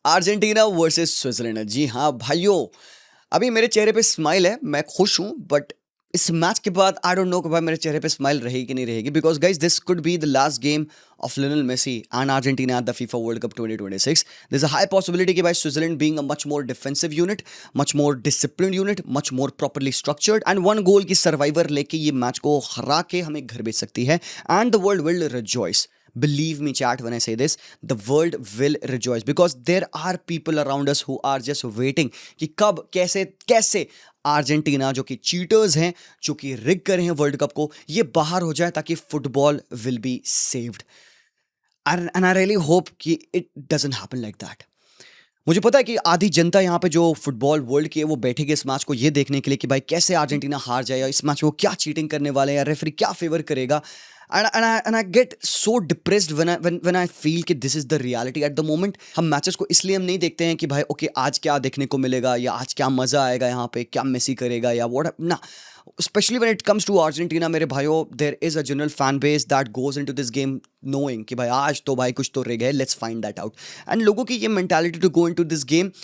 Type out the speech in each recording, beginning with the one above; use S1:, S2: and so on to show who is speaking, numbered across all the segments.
S1: Argentina versus Switzerland. जी हाँ भाइयों, अभी मेरे चेहरे पे स्माइल है, मैं खुश हूँ। बट इस मैच के बाद आई डोंट नो कि भाई मेरे चेहरे पे स्माइल रहेगी कि नहीं रहेगी, because guys this could be the last game of Lionel Messi and Argentina at the FIFA World Cup 2026. There's a high possibility कि भाई Switzerland being a much more defensive unit, much more disciplined unit, much more properly structured and one goal की survivor लेके ये match को हरा के हमें घर भेज सकती है and the world will rejoice. Believe me, chat, when I say this, the world will rejoice because there are people around us who are just waiting कि कब कैसे कैसे अर्जेंटीना जो कि चीटर्स हैं, जो कि रिग कर रहे हैं वर्ल्ड कप को, ये बाहर हो जाए ताकि football will be saved. And I really hope कि it doesn't happen like that. मुझे पता है कि आधी जनता यहाँ पे जो फुटबॉल वर्ल्ड की है वो बैठेगी इस मैच को ये देखने के लिए कि भाई कैसे अर्जेंटीना हार जाएगा, इस मैच में वो क्या चीटिंग करने वाले हैं या रेफरी क्या फेवर करेगा. And I get so depressed when I feel कि this is the reality at the moment. हम मैचेस को इसलिए हम नहीं देखते हैं कि भाई ओके आज क्या देखने को मिलेगा या आज क्या मजा आएगा, यहाँ पे क्या मेसी करेगा या व्हाट ना. Especially when it comes to Argentina, मेरे भाइयों, there is a general fan base that goes into this game knowing कि भाई आज तो भाई कुछ तो रह गया, let's find that out. And लोगों की ये mentality to go into this game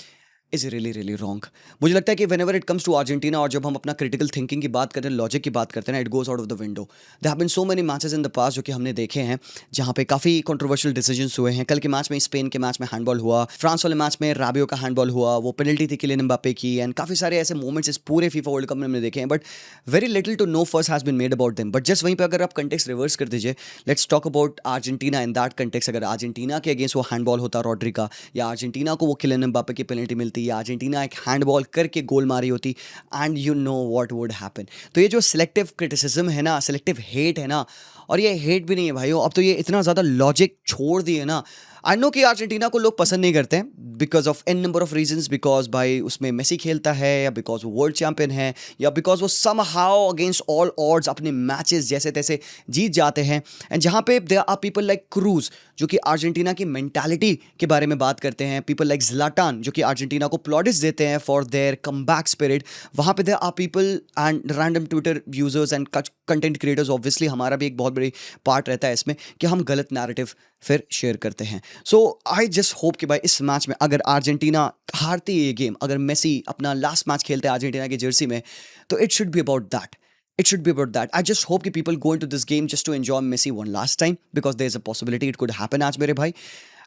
S1: is really really wrong. मुझे लगता है कि whenever it comes to Argentina और जब हम अपना क्रिटिकल थिंकिंग की बात करते हैं, लॉजिक की बात करते हैं ना, it goes out of the window. There have been so many matches in the past जो कि हमने देखे हैं जहाँ पे काफ़ी कंट्रोवर्शियल डिसीजंस हुए हैं. कल के मैच में, स्पेन के मैच में हैंडबॉल हुआ, फ्रांस वाले मैच में राबियो का हैंडबॉल हुआ, वो पेनल्टी थी किलियन एम्बापे की. एंड काफ़ी सारे ऐसे मोमेंट्स इस पूरे फीफा वर्ल्ड कप में हमने देखे हैं, but very little to no fuss has been made about them. But just वहीं पर अगर आप कंटेक्स्ट रिवर्स कर दीजिए, let's talk about Argentina in that context. अगर अर्जेंटीना के अगेंस्ट वो हैंडबॉल होता रॉड्री का, या अर्जेंटीना को वो किलियन एम्बापे की पेनल्टी मिलती, या अर्जेंटीना एक हैंडबॉल करके गोल मारी होती, and you know what would happen. तो ये जो सिलेक्टिव क्रिटिसिज्म है ना, सिलेक्टिव हेट है ना, और ये हेट भी नहीं है भाइयों, अब तो ये इतना ज़्यादा लॉजिक छोड़ दिए ना. आई नो कि अर्जेंटीना को लोग पसंद नहीं करते हैं because of an number of reasons, because भाई उसमें मेसी खेलता है, या बिकॉज वो वर्ल्ड चैंपियन है, या बिकॉज वो somehow against all odds अपने मैचेस जैसे तैसे जीत जाते हैं. एंड जहाँ पे there are people like Cruz जो कि अर्जेंटीना की मेंटालिटी के बारे में बात करते हैं, पीपल लाइक ज़्लाटान जो कि अर्जेंटीना को प्लॉडिस देते हैं for their comeback spirit. वहाँ पे there are people and random Twitter users and content creators, obviously हमारा भी एक बहुत बड़ी पार्ट रहता है इसमें कि हम गलत नैरेटिव फिर शेयर करते हैं. सो आई जस्ट होप कि भाई इस मैच में अगर अर्जेंटीना हारती है ये गेम, अगर मेसी अपना लास्ट मैच खेलते हैं अर्जेंटीना की जर्सी में, तो it should be about that. It should be about that. I just hope that people go into this game just to enjoy Messi one last time, because there's a possibility it could happen, आज मेरे भाई.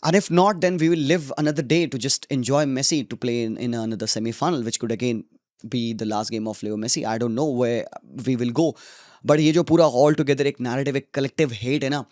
S1: And if not, then we will live another day to just enjoy Messi to play in another semi-final, which could again be the last game of Leo Messi. I don't know where we will go. But ये जो पूरा all together एक narrative, एक collective hate है ना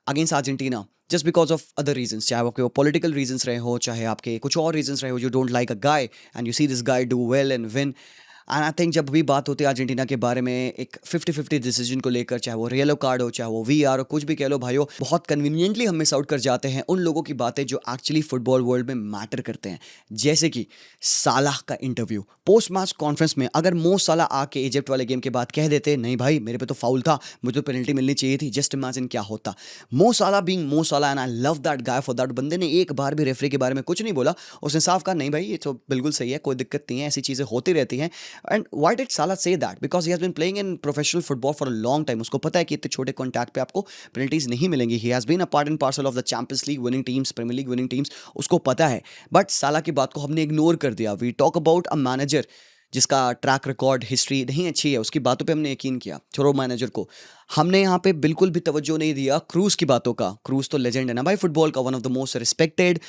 S1: against Argentina, just because of other reasons, चाहे आपके वो political reasons रहे हो, चाहे आपके कुछ और reasons रहे हो, you don't like a guy and you see this guy do well and win. And I think जब भी बात होती है अर्जेंटीना के बारे में एक 50-50 डिसीजन को लेकर, चाहे वो येलो कार्ड हो, चाहे वो वीआर हो, कुछ भी कह लो भाइयों, बहुत कन्वीनियंटली हम मिस आउट कर जाते हैं उन लोगों की बातें जो एक्चुअली फुटबॉल वर्ल्ड में मैटर करते हैं. जैसे कि सालाह का इंटरव्यू पोस्ट मैच कॉन्फ्रेंस में, अगर मो सालाह आके इजिप्ट वाले गेम के बाद कह देते नहीं भाई मेरे पे तो फाउल था, मुझे तो पेनल्टी मिलनी चाहिए थी, जस्ट इमेजिन क्या होता. मो सालाह बीइंग मो Salah, and I love that guy for that. बंदे ने एक बार भी रेफरी के बारे में कुछ नहीं बोला, उसने साफ कहा नहीं भाई ये तो बिल्कुल सही है, कोई दिक्कत नहीं है, ऐसी चीज़ें होती रहती हैं. And why did Salah say that? Because he has been playing in professional football for a long time. उसको पता है कि इतने छोटे कॉन्टैक्ट पे आपको पेनल्टीज नहीं मिलेंगी. He has been a part and parcel of the Champions League winning teams, Premier League winning teams. उसको पता है. बट साला की बात को हमने इग्नोर कर दिया. We talk about a manager जिसका ट्रैक रिकॉर्ड हिस्ट्री नहीं अच्छी है, उसकी बातों पे हमने यकीन किया. छोड़ो मैनेजर को, हमने यहाँ पे बिल्कुल भी तवज्जो नहीं दिया क्रूज की बातों का. क्रूज तो लेजेंड है ना भाई फुटबॉल का, one of the most respected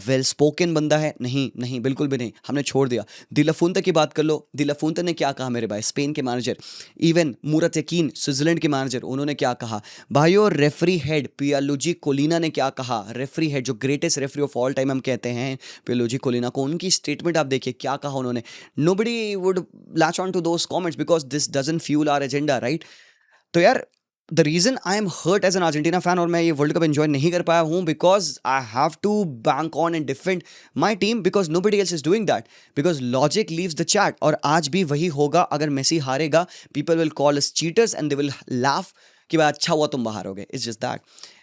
S1: well spoken बंदा है. नहीं नहीं बिल्कुल भी नहीं, हमने छोड़ दिया. दिलाफुंते की बात कर लो, दिलाफुंते ने क्या कहा मेरे भाई, स्पेन के मैनेजर. इवन मुरत यकीन स्विट्जरलैंड के मैनेजर, उन्होंने क्या कहा भाइयों. रेफरी हेड पियालुजी कोलिना ने क्या कहा, रेफरी हेड जो greatest referee of all time हम कहते हैं पियालुजी कोलिना को, उनकी स्टेटमेंट आप देखिए क्या कहा उन्होंने. Nobody would latch on to those comments because this doesn't fuel our agenda, right. तो यार the reason I am hurt as an Argentina fan और मैं ये वर्ल्ड कप एंजॉय नहीं कर पाया हूँ, because I have to bank on and defend my team, because nobody else is doing that, because logic leaves the chat. और आज भी वही होगा, अगर मेसी हारेगा people will call us cheaters and they will laugh कि भाई अच्छा हुआ तुम बाहर हो गए. It's just that.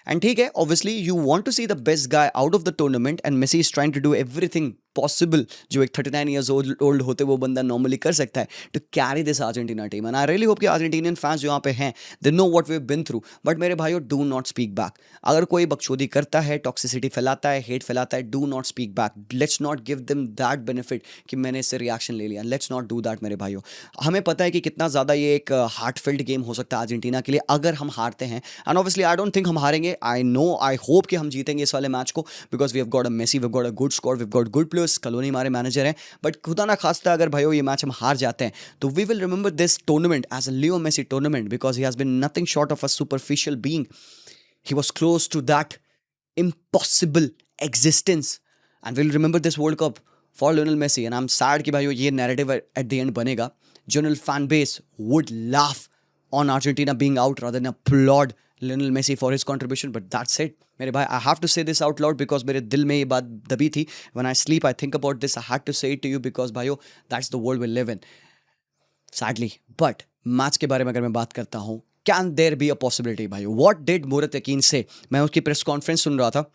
S1: एंड ठीक है, obviously you want to see the best guy out of the tournament and Messi is trying to do everything possible जो एक 39 years old होते वो बंदा normally कर सकता है to carry this Argentina team. And I really hope कि Argentinian fans जो यहाँ पे हैं they know what we've been through. But मेरे भाइयों do not speak back. अगर कोई बकचोदी करता है, toxicity फैलाता है, hate फैलाता है, do not speak back. Let's not give them that benefit कि मैंने इससे reaction ले लिया. Let's not do that मेरे भाइयों. हमें पता है कि कितना ज़्यादा ये एक heartfelt game हो सकता है अर्जेंटीना के लिए अगर हम हारते हैं. And obviously I don't think हम हारेंगे. I know, I hope कि हम जीतेंगे इस वाले मैच को because we have got a Messi, we've got a good squad, we've got good players. Colony हमारे मैनेजर हैं. बट खुदा ना खास्ता अगर भाइयों ये मैच हम हार जाते हैं तो we will remember this tournament as a Leo Messi tournament because he has been nothing short of a superficial being. He was close to that impossible existence and will remember this World Cup for Lionel Messi. And I am sad कि भाइयों ये narrative at the end बनेगा. General fan base would laugh on Argentina being out rather than applaud Lionel Messi for his contribution. But that's it. मेरे भाई, I have to say this out loud because मेरे दिल में ये बात दबी थी. When I sleep, I think about this. I had to say it to you because भाइयों, that's the world we live in. Sadly. But match के बारे में अगर मैं बात करता हूँ, can there be a possibility भाइयों? What did Murat Yakin say? मैं उसकी प्रेस कॉन्फ्रेंस सुन रहा था.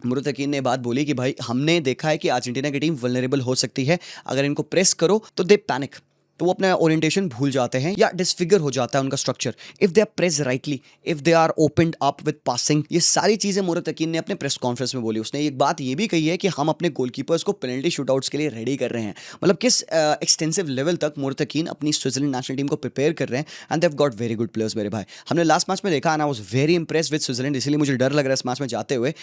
S1: मुरत यकीन ने बात बोली कि भाई हमने देखा है कि अर्जेंटीना की टीम वल्नरेबल हो सकती है. अगर इनको प्रेस करो तो दे पैनिक. तो वो अपना ओरिएंटेशन भूल जाते हैं या डिसफिगर हो जाता है उनका structure. If they are press rightly, if they are opened up with passing, ये सारी चीजें मुरत यकीन ने अपने प्रेस कॉन्फ्रेंस में बोली. उसने एक बात ये भी कही है कि हम अपने गोलकीपर्स को पेनल्टी शूटआउट्स के लिए रेडी कर रहे हैं. मतलब किस एक्सटेंसिव लेवल तक मुरत यकीन अपनी स्विट्जरलैंड नेशनल टीम को प्रिपेयर कर रहे हैं. And they have got very good players मेरे भाई. हमने लास्ट मैच में देखा and I was very impressed with Switzerland. इसलिए मुझे डर लग रहा है इस मैच में जाते हुए.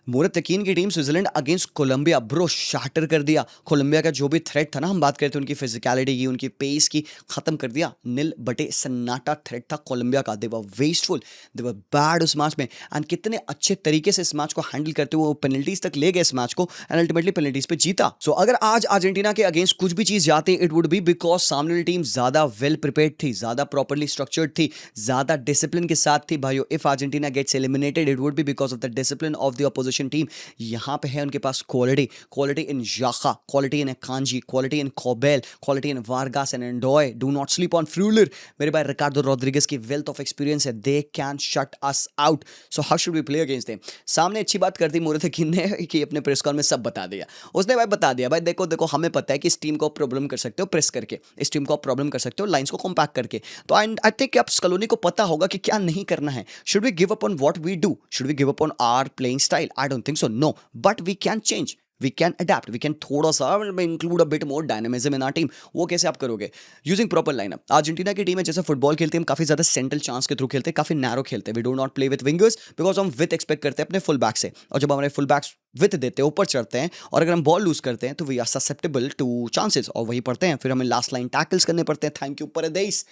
S1: मुरत यकीन की team Switzerland against Colombia bro shatter कर दिया. कोलंबिया का जो भी थ्रेट था ना, हम बात करते उनकी फिजिकलिटी की, उनकी पेस की, खत्म कर दिया. नील बटे सन्नाटा थ्रेट था कोलंबिया का. दे वर वेस्टफुल, दे वर बैड उस मैच में. एंड कितने अच्छे तरीके से इस मैच को हैंडल करते हुए वो पेनल्टीज तक ले गए इस मैच को एंड अल्टीमेटली पेनल्टीज पे जीता. सो अगर आज अर्जेंटीना के अगेंस्ट कुछ भी चीज जाती इट वुड बी बिकॉज सामने वाली टीम ज्यादा वेल प्रिपेयर्ड थी, ज्यादा प्रॉपरली स्ट्रक्चर्ड थी, ज्यादा डिसिप्लिन के साथ थी. भाइयों, if Argentina gets eliminated it would be because of the discipline of the opposition team. यहाँ पे है उनके पास quality in Xhaka, quality in Akanji, quality in Kobel, quality in Vargas and Ndoye. Do not sleep on Freuler. मेरे भाई Ricardo Rodriguez की wealth of experience है. They can shut us out. So how should we play against them. सामने अच्छी बात कर दी मुरत यकीन ने कि अपने प्रेस कॉल में सब बता दिया. उसने भाई बता दिया, भाई देखो हमें पता है कि इस टीम को प्रॉब्लम कर सकते हो प्रेस करके, इस टीम को प्रॉब्लम कर सकते हो लाइंस को कॉम्पैक्ट करके. तो आई थिंक आप स्कलोनी को पता होगा कि क्या नहीं करना है. Should we give up on what we do? Should we give up on our playing style? I don't think so. No, but we can change. We can adapt. We can थोड़ा सा include a bit more dynamism in our team. वो कैसे आप करोगे? Using proper lineup. Argentina की team है जैसे football खेलते हैं हम काफी ज्यादा सेंट्रल चांस के थ्रू खेलते हैं, काफी नैरो खेलते हैं. We do not play with wingers because हम विथ एक्सपेक्ट करते हैं अपने फुल बैक से. और जब हमारे फुल बैक्स विथ देते हैं, ऊपर चढ़ते हैं, और अगर हम बॉल लूज करते हैं तो we are susceptible to chances. और वही पढ़ते हैं, फिर हमें लास्ट लाइन टैकल्स करने पड़ते हैं. थैंक यू परदेस.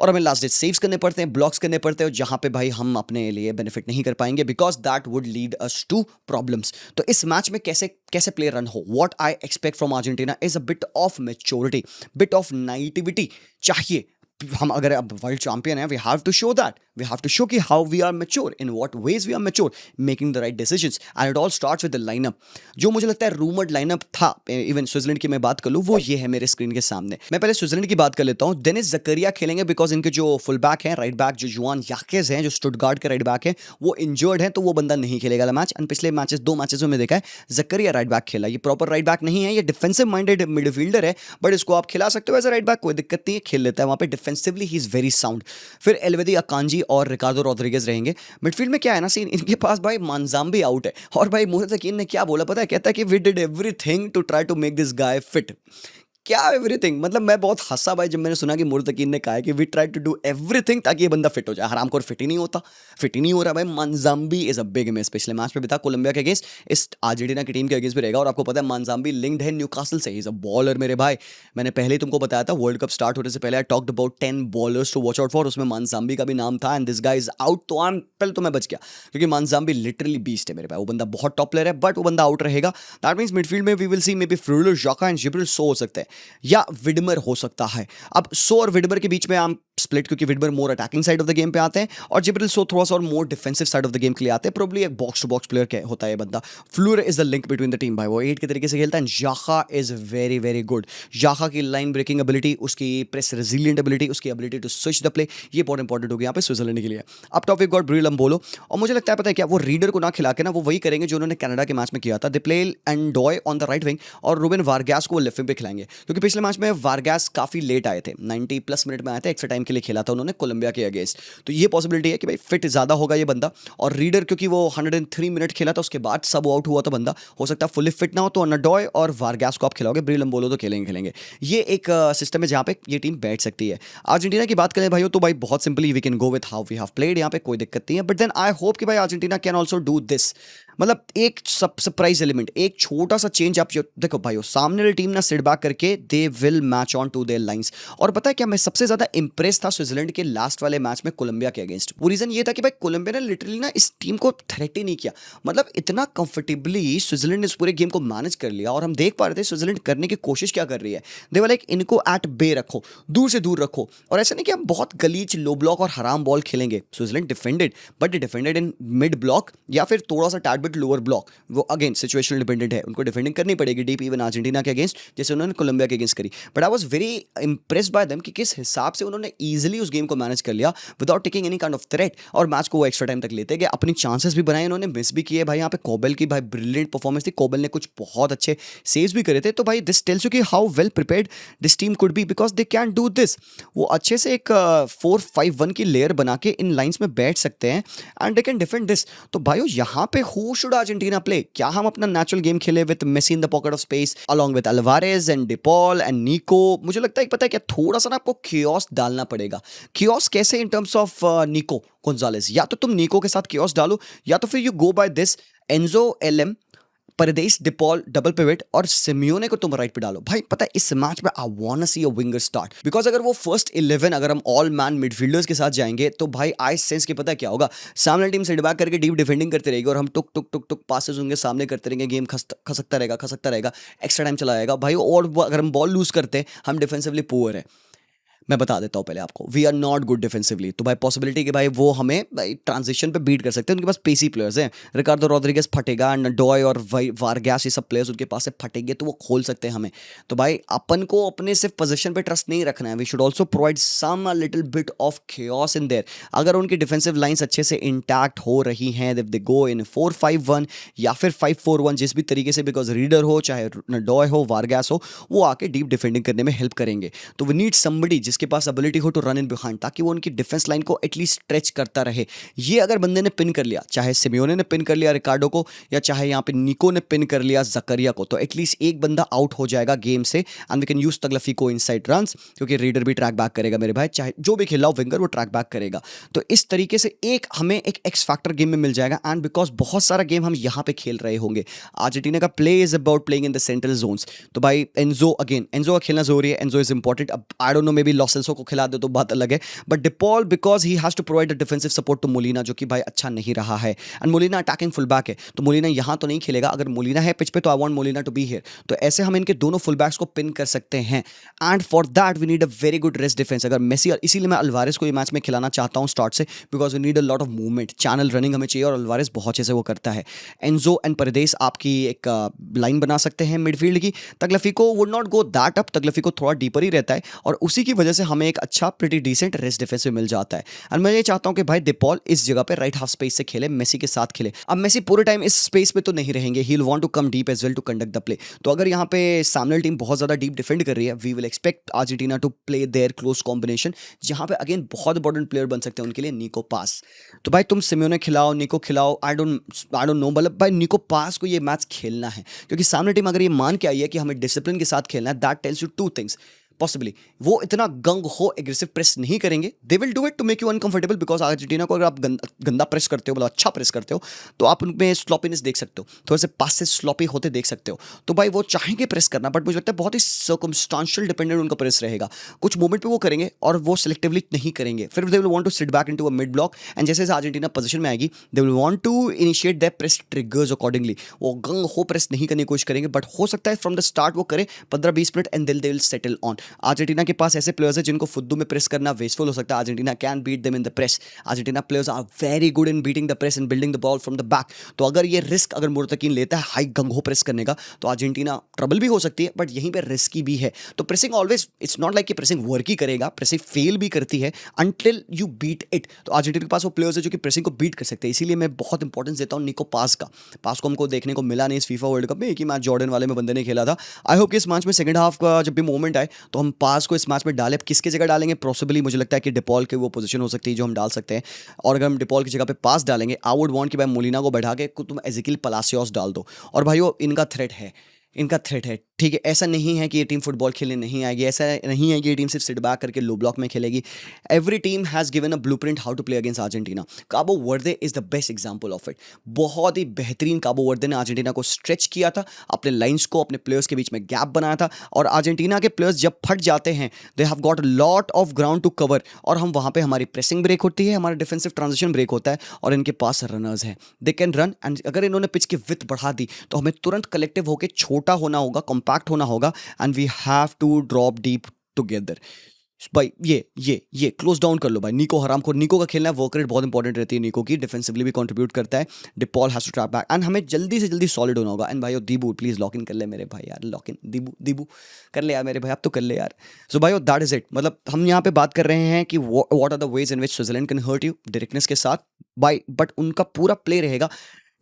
S1: और हमें लास्ट डेट सेव्स करने पड़ते हैं, ब्लॉक्स करने पड़ते हैं, जहां पे भाई हम अपने लिए बेनिफिट नहीं कर पाएंगे because that would lead us to problems. तो इस मैच में कैसे कैसे प्ले रन हो, what I expect from Argentina is a bit of maturity, bit of naivety चाहिए. हम अगर अब वर्ल्ड चैंपियन है, we have to show that, we have to show कि how we are mature, in what ways we are mature, making the right decisions. And it all starts with the lineup. जो मुझे लगता है rumoured lineup था, even Switzerland की मैं बात कर लूँ, वो ये है मेरे स्क्रीन के सामने. मैं पहले स्विट्जरलैंड की बात कर लेता हूँ. डेनिस जकरिया खेलेंगे बिकॉज इनके जो फुल बैक हैं, राइट बैक जो जुआन याकेज हैं, जो स्टुटगार्ट के राइट बैक हैं, वो इंजर्ड हैं, तो वो बंदा नहीं खेलेगा मैच. एंड पिछले मैचेस, 2 मैचेस में देखा है जकरिया राइट बैक खेला. ये प्रॉपर राइट बैक नहीं है, ये डिफेंसिव माइंडेड मिडफील्डर है, बट इसको आप खिला सकते हो एज अ राइट बैक, कोई दिक्कत नहीं है, खेल लेता है वहाँ पे. Defensively he is very sound. फिर एल्वेदी अकांजी और रिकार्डो रोड्रिगेज रहेंगे. मिडफील्ड में क्या है ना सीन, इनके पास भाई मानजाम्बी आउट है. और भाई मुरत यकीन ने क्या बोला पता है, कहता है कि we did everything to try to make this guy fit. क्या एवरीथिंग, मतलब मैं बहुत हंसा भाई जब मैंने सुना कि मुरत यकीन ने कहा है कि we try to do everything ताकि ये बंदा फिट हो जाए. हरामखोर फिट ही नहीं होता, फिट ही नहीं हो रहा भाई. मानजाम्बी इज अ बिग मिस. पिछले मैच में भी था कोलंबिया के अगेंस्ट, इस अर्जेंटीना की टीम के अगेंस्ट भी रहेगा. और आपको पता है मानजाम्बी लिंक्ड है न्यूकासल से. ही इज अ बॉलर मेरे भाई. मैंने पहले ही तुमको बताया था, वर्ल्ड कप स्टार्ट होने से पहले I talked about 10 bowlers to watch out for. उसमें मानजाम्बी का भी नाम था. And this guy is out. तो पहले तो मैं बच गया क्योंकि मानजाम्बी लिटरली बीस्ट है मेरे भाई. वो बंदा बहुत टॉप प्लेयर है, बट वो बंदा आउट रहेगा. दैट मींस मिडफील्ड में we will see maybe Freuler, Xhaka and Jibril सो हो सकते हैं, या विडमर हो सकता है. अब सो और विडमर के बीच में आप स्प्लिट क्योंकि Widmer more attacking side of the game पे आते हैं और जिब्रिल सो थोड़ा सा और more defensive side of the game के लिए आते हैं। प्रोबब्ली एक बॉक्स टू बॉक्स प्लेयर होता है ये बंदा। Freuler is the link between the team भाई, वो 8 के तरीके से खेलता है। And Xhaka is very very good. Xhaka की लाइन ब्रेकिंग एबिलिटी, उसकी प्रेस रेजिलिएंट एबिलिटी, उसकी ability to switch the play, ये बहुत इंपॉर्टेंट होगी यहाँ पे स्विट्जरलैंड के लिए। अब टॉप वी गॉट ब्रियल अम्बोलो, और मुझे लगता है पता है क्या, वो रीडर को ना खिला के ना वो वही करेंगे जो उन्होंने कनाडा के मैच में किया था। They play Ndoye on the right wing और रूबेन वारगैस को वो लेफ्ट विंग पे खिलाएंगे, क्योंकि पिछले मैच में वारगैस काफी लेट आए थे, 90 प्लस मिनट में आए थे, एक्स्ट्रा टाइम के लिए खेला था उन्होंने कोलंबिया के अगेंस्ट। तो ये पॉसिबिलिटी है कि भाई फिट ज्यादा होगा ये बंदा। और रीडर क्योंकि वो 103 मिनट खेला था, उसके बाद सब आउट हुआ था बंदा, हो सकता है फुली फिट ना हो, तो नडॉय और वारगैस को आप खिलाओगे, ब्रियल अम्बोलो तो खेलेंगे। ये एक सिस्टम है जहाँ पे ये टीम बैठ सकती है। अर्जेंटीना की बात करें भाई तो भाई बहुत simply we can go with how we have played, यहाँ पे कोई दिक्कत नहीं है। बट देन आई होप कि भाई Argentina can also do this, मतलब एक सरप्राइज एलिमेंट, एक छोटा सा चेंज आप देखो भाई, सामने वाली टीम ना सिट बैक करके they will match on to their lines. और पता है क्या, मैं सबसे ज्यादा इंप्रेस था स्विट्जरलैंड के लास्ट वाले मैच में कोलंबिया के अगेंस्ट। वो रीजन ये था कि भाई कोलंबिया ने लिटरली ना इस टीम को थ्रेट ही नहीं किया, मतलब इतना कंफर्टेबली स्विट्जरलैंड ने इस पूरे गेम को मैनेज कर लिया। और हम देख पा रहे थे स्विट्जरलैंड करने की कोशिश क्या कर रही है, दे वर लाइक इनको एट बे रखो, दूर से दूर रखो। और ऐसा नहीं कि हम बहुत गलीच लो ब्लॉक और हराम बॉल खेलेंगे। Switzerland defended, but defended in mid block या फिर थोड़ा सा टैडबिट लोअर ब्लॉक, वो अगेन सिचुएशनल डिपेंडेंट है, उनको डिफेंडिंग करनी पड़ेगी डीप, इवन अर्जेंटीना के अगेंस्ट जैसे उन्होंने कोलंबिया के अगेंस्ट करी। But I was very impressed by them कि किस हिसाब से उन्होंने इजीली उस गेम को मैनेज कर लिया without taking any kind of threat, और मैच को वो एक्स्ट्रा टाइम तक लेते गए। अपनी चांसेस भी बनाए उन्होंने, मिस भी किए भाई। यहाँ पे कोबल की भाई ब्रिलियंट परफॉर्मेंस थी, कोबल ने कुछ बहुत अच्छे सेव्स भी करे थे। तो भाई दिस टेल्स यू कि how well prepared this team could be, because they can do this. वो अच्छे से एक 4-5-1 की लेयर बना के इन लाइंस में बैठ सकते हैं and they can defend this. तो भाइयों यहाँ पे हु शुड अर्जेंटीना प्ले? क्या हम अपना नेचुरल गेम खेले with Messi in the pocket of space along with Alvarez and De Paul and Nico? मुझे लगता है पता है क्या, थोड़ा सा ना आपको कियोस डालना पड़ेगा। कियोस कैसे? इन टर्म्स ऑफ निको गोंजालेस, या तो तुम निको के साथ कियोस डालो, या तो फिर you go by this Enzo LM, Paredes, De Paul, double pivot और सिमियोने को तुम राइट पे डालो। भाई पता है इस मैच में I want to see a winger start, because अगर वो फर्स्ट 11 अगर हम ऑल मैन मिडफील्डर्स के साथ जाएंगे तो भाई आई सेंस के पता है क्या होगा, सामने टीम सेट बैक करके डीप डिफेंडिंग करते रहेगी और हम टुक टुक टुक टुक पासेस उनके सामने करते रहेंगे, गेम खसकता रहेगा, एक्स्ट्रा टाइम चला जाएगा भाई। और अगर हम बॉल लूज करते हैं, हम डिफेंसिवली पुअर है, मैं बता देता हूँ पहले आपको, we are not good defensively. तो भाई पॉसिबिलिटी कि भाई वो हमें भाई ट्रांजिशन पे बीट कर सकते हैं, उनके पास पेसी प्लेयर्स हैं, रिकार्डो रॉड्रिगेज फटेगा, नडॉय और वारगैस, ये सब प्लेयर्स उनके पास से फटेंगे तो वो खोल सकते हैं हमें। तो भाई अपन को अपने सिर्फ पोजीशन पे ट्रस्ट नहीं रखना है, we should also provide some little bit of chaos in there. अगर उनकी डिफेंसिव लाइंस अच्छे से इंटैक्ट हो रही हैं, इफ दे गो इन 4-5-1 या फिर 5-4-1, जिस भी तरीके से, बिकॉज रीडर हो चाहे नडॉय हो वारगैस हो, वो आके डीप डिफेंडिंग करने में हेल्प करेंगे। तो वी नीड समबडी जिसके पास एबिलिटी हो टू रन इन बिहाइंड, ताकि वो उनकी डिफेंस लाइन को एटलीस्ट स्ट्रेच करता रहे। ये अगर बंदे ने पिन कर लिया, चाहे सिमियोने ने पिन कर लिया रिकार्डो को, या चाहे यहाँ पे निको ने पिन कर लिया जकरिया को, तो एटलीस्ट एक बंदा आउट हो जाएगा गेम से and we can use Tagliafico inside runs, क्योंकि रीडर भी ट्रैक बैक करेगा मेरे भाई, चाहे जो भी खेला हो विंगर वो ट्रैक बैक करेगा। तो इस तरीके से एक हमें एक एक्स फैक्टर गेम में मिल जाएगा। एंड बिकॉज बहुत सारा गेम हम यहाँ पे खेल रहे होंगे, अर्जेंटीना का play is about playing in the central zones. तो भाई एंजो, अगेन एंजो का खेलना जरूरी है, एंजो इज इंपॉर्टेंट। अब I don't know, maybe Lo Celso को खिला दे तो बात अलग है, but De Paul because he has to provide a defensive support to Molina, जो कि भाई अच्छा नहीं रहा है। And Molina attacking full back है, तो मोलिना यहाँ तो नहीं खेलेगा। अगर मोलिना है पिच पे तो I want Molina to be here. तो ऐसे हम इनके दोनों फुल बैक्स को पिन कर सकते हैं। And for that we need a very good rest defence. अगर मेसी, इसीलिए मैं अल्वारेस को ये मैच में खिलाना चाहता हूँ स्टार्ट से, because we need a lot of movement, channel running हमें चाहिए, और अल्वारेस बहुत अच्छे से वो करता है। एंजो एंड परदेस आपकी एक लाइन बना सकते हैं मिडफील्ड की। Tagliafico would not go that up, Tagliafico थोड़ा डीपर ही रहता है, और उसी की वजह से हमें एक अच्छा प्रीटी डिसेंट रेस्ट डिफेंस मिल जाता है। एंड मैं ये चाहता हूं कि भाई डिपॉल इस जगह पे राइट हाफ स्पेस से खेले, मेसी के साथ खेले। अब मेसी पूरे टाइम इस स्पेस पे तो नहीं रहेंगे, he will want to come deep as well to conduct the play. तो अगर यहाँ पे सामने टीम बहुत ज्यादा डीप डिफेंड कर रही है, we will expect Argentina to play their close combination, जहां पे अगेन बहुत इंपॉर्टेंट प्लेयर बन सकते हैं उनके लिए निको पास। तो भाई तुम सिमियोने खिलाओ, निको खिलाओ, आई डोंट नो, मतलब भाई निको पास को ये मैच खेलना है, क्योंकि सामने टीम अगर ये मान के आई है कि हमें डिसिप्लिन के साथ खेलना है, that tells you two things. Possibly वो इतना गंग हो एग्रेसिव प्रेस नहीं करेंगे, they will do it to make you uncomfortable, because Argentina को अगर आप गंदा प्रेस करते हो, मतलब अच्छा प्रेस करते हो, तो आप उनमें स्लॉपीनेस देख सकते हो, थोड़े से पास से स्लॉपी होते देख सकते हो। तो भाई वो चाहेंगे प्रेस करना, बट मुझे लगता है बहुत ही सर्कमस्टांशियल डिपेंडेंट उनका प्रेस रहेगा। कुछ मोमेंट पे वो करेंगे और वो सिलेक्टिवली नहीं करेंगे, फिर they will want to sit back into a mid block, and जैसे अर्जेंटीना पोजीशन में आएगी, they will want to initiate their press triggers accordingly. वो गंग हो प्रेस नहीं करने की कोशिश करेंगे, बट हो सकता है फ्रॉम द स्टार्ट वो करें 15-20 minute and they will settle on. Argentina के पास ऐसे प्लेयर्स हैं जिनको फुद्दू में प्रेस करना वेस्टफुल हो सकता है. Argentina can beat them in the press. Argentina players are very good in beating the press and building the ball from the back. तो अगर ये रिस्क अगर मुर्तकीन लेता है हाई गंगो प्रेस करने का, तो अर्जेंटीना ट्रबल भी हो सकती है, बट यहीं पे रिस्की भी है. तो pressing always, it's not like कि प्रेसिंग वर्क ही करेगा, प्रेसिंग फेल भी करती है अंटिल यू बीट इट. तो अर्जेंटीना के पास वो प्लेयर्स है जो कि प्रेसिंग को बीट कर सकते हैं. इसीलिए मैं बहुत इंपॉर्टेंस देता हूँ निको पास का. पास को हमको देखने को मिला नहीं इस फीफा वर्ल्ड कप में. एक ही मैच जॉर्डन वाले में बंदे ने खेला था. आई होप कि इस मैच में सेकंड हाफ का जब भी मोमेंट आए तो हम पास को इस मैच में डालें. किसकी जगह डालेंगे? पॉसिबली मुझे लगता है कि डिपॉल की वो पोजीशन हो सकती है जो हम डाल सकते हैं. और अगर हम डिपॉल की जगह पे पास डालेंगे, आई वुड वांट कि भाई मोलिना को बैठा के तुम एजिकिल पलासियोस डाल दो. और भाइयों इनका थ्रेट है, इनका थ्रेट है, ठीक है. ऐसा नहीं है कि ये टीम फुटबॉल खेलने नहीं आएगी, ऐसा नहीं है कि ये टीम सिर्फ सिट बैक करके लो ब्लॉक में खेलेगी. Every team has given a blueprint how to play against Argentina. Cabo Verde is the best example of it. बहुत ही बेहतरीन काबो वर्दे ने अर्जेंटीना को स्ट्रेच किया था, अपने लाइंस को, अपने प्लेयर्स के बीच में गैप बनाया था. और अर्जेंटीना के प्लेयर्स जब फट जाते हैं, they have got lot of ground to cover. और हम वहाँ पे हमारी प्रेसिंग ब्रेक होती है, हमारा डिफेंसिव ट्रांजिशन ब्रेक होता है, और इनके पास रनर्स हैं, दे कैन रन. एंड अगर इन्होंने पिच की विड्थ बढ़ा दी तो हमें तुरंत कलेक्टिव होकर छोटा होना होगा, कॉम्पैक्ट होना होगा, and we have to drop deep together. भाई ये क्लोज डाउन कर लो भाई. निको हरामखोर, निको का खेलना है, वर्क रेट बहुत इंपॉर्टेंट रहती है निको की, डिफेंसिवली भी कंट्रीब्यूट करता है. De Paul has to trap back and हमें जल्दी से जल्दी सॉलिड होना होगा. एंड भाई दीबू प्लीज लॉक इन कर ले मेरे भाई यार, लॉक इन दीबू कर ले यार मेरे भाई, अब तो कर ले यार. सो भाई दैट इज इट. मतलब हम यहाँ पे बात कर रहे हैं कि what are the ways in which Switzerland can hurt you directness के साथ भाई, बट उनका पूरा प्ले रहेगा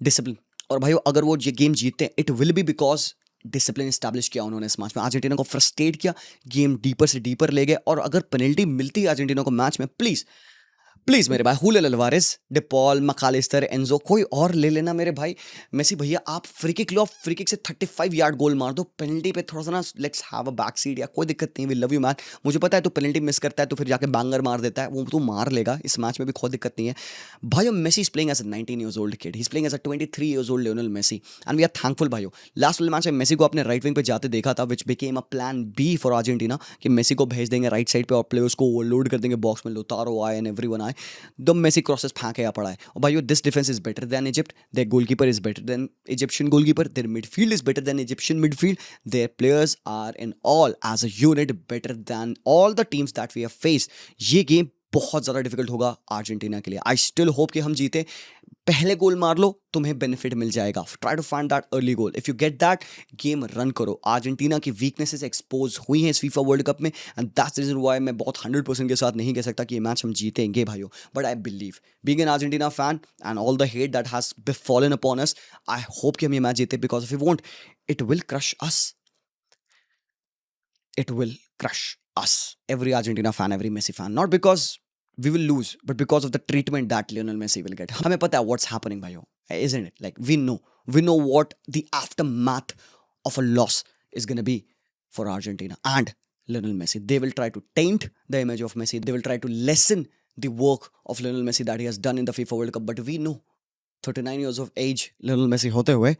S1: डिसिप्लिन. और भाई अगर वो ये गेम जीतते हैं, it will be because discipline establish किया उन्होंने इस मैच में. अर्जेंटीना को फ्रस्ट्रेट किया, गेम डीपर से डीपर ले गए. और अगर पेनल्टी मिलती है अर्जेंटीना को मैच में, प्लीज मेरे भाई, हुलियन अल्वारेज, डिपॉल, मैकालिस्टर, एंजो, कोई और ले लेना मेरे भाई. मेसी भैया आप फ्री किक लो, फ्री किक से 35 यार्ड गोल मार दो. पेनल्टी पे थोड़ा सा ना let's have a back seat या कोई दिक्कत नहीं, वी लव यू मैच. मुझे पता है तो पेनल्टी मिस करता है तो फिर जाके बैंगर मार देता है, वो तो मार लेगा इस मैच में भी, कोई दिक्कत नहीं है भाई. Messi is playing as a 19 years old kid, he is playing as a 23 years old Lionel Messi, and we are thankful भाइयों. लास्ट वाले मैच में मेसी को अपने राइट विंग पे जाते देखा था, which became a plan B for Argentina, कि मेसी को भेज देंगे राइट साइड पे और प्लेयर्स को ओवरलोड कर देंगे बॉक्स में, लोतारो आए एंड एवरीवन आए, द मेसी क्रॉसेस फेंके या पड़ा है. और भाई this defence is better than Egypt, their goalkeeper is better than Egyptian goalkeeper, their midfield is better than Egyptian midfield, their players are in all as a unit better than all the teams that we have faced. ये game बहुत ज़्यादा difficult होगा Argentina के लिए. I still hope कि हम जीते. पहले गोल मार लो, तुम्हें बेनिफिट मिल जाएगा. Try to find that early goal. If you get that, game run करो. अर्जेंटीना की वीकनेसेस एक्सपोज हुई हैं इस फीफा वर्ल्ड कप में, and that's the reason why मैं बहुत 100% के साथ नहीं कह सकता कि ये मैच हम जीतेंगे भाइयों, but I believe, being an Argentina fan and all the hate that has befallen upon us, I hope कि हम ये मैच जीते, because if you won't, it will crush us. It will crush us, every Argentina fan, every Messi fan, not because we will lose, but because of the treatment that Lionel Messi will get. हमें पता है what's happening भाइयों, isn't it? Like we know what the aftermath of a loss is going to be for Argentina and Lionel Messi. They will try to taint the image of Messi. They will try to lessen the work of Lionel Messi that he has done in the FIFA World Cup. But we know 39 years of age Lionel Messi होते हुए,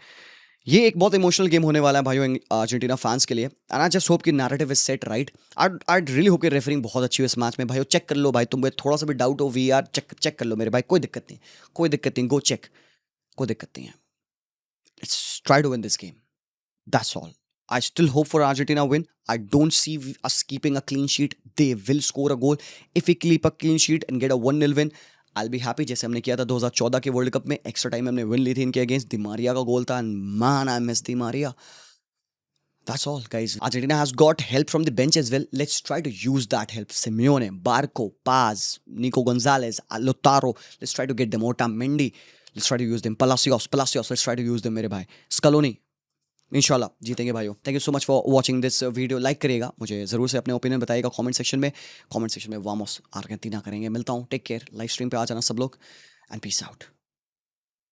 S1: ये एक बहुत emotional game होने वाला है भाइयों Argentina fans के लिए. एंड आई जस्ट होप कि narrative is set right. I really hope कि रेफरिंग बहुत अच्छी हो इस मैच में भाइयों. चेक कर लो भाई, तुम्हें थोड़ा सा भी डाउट हो वीआर चेक कर लो मेरे भाई, कोई दिक्कत नहीं, गो चेक, कोई दिक्कत नहीं है. Let's try to win this game, that's all. I still hope for Argentina win. I don't see us keeping a clean sheet. They will score a goal. If we keep a clean sheet and get a 1-0 win, I'll be happy. जैसे हमने किया था 2014 के world Cup में, extra time में हमने win ली थी इनके अगेंस्ट. दिमारिया का गोल था, man I miss दिमारिया. That's all guys. Argentina has got help from the bench as well. Let's try to use that help. Simeone, Barco, Paz, Nico Gonzalez, Lautaro. Let's try to get them. Otamendi. Let's try to use them. Palacios. Let's try to use them मेरे भाई. Scaloni. इंशाल्लाह जीतेंगे भाइयों. Thank you so much for watching this video. Like करिएगा, मुझे ज़रूर से अपने ओपिनियन बताइएगा कमेंट सेक्शन में. वामोस अर्जेंटीना करेंगे. मिलता हूँ, टेक केयर. लाइव स्ट्रीम पे आ जाना सब लोग, एंड पीस आउट.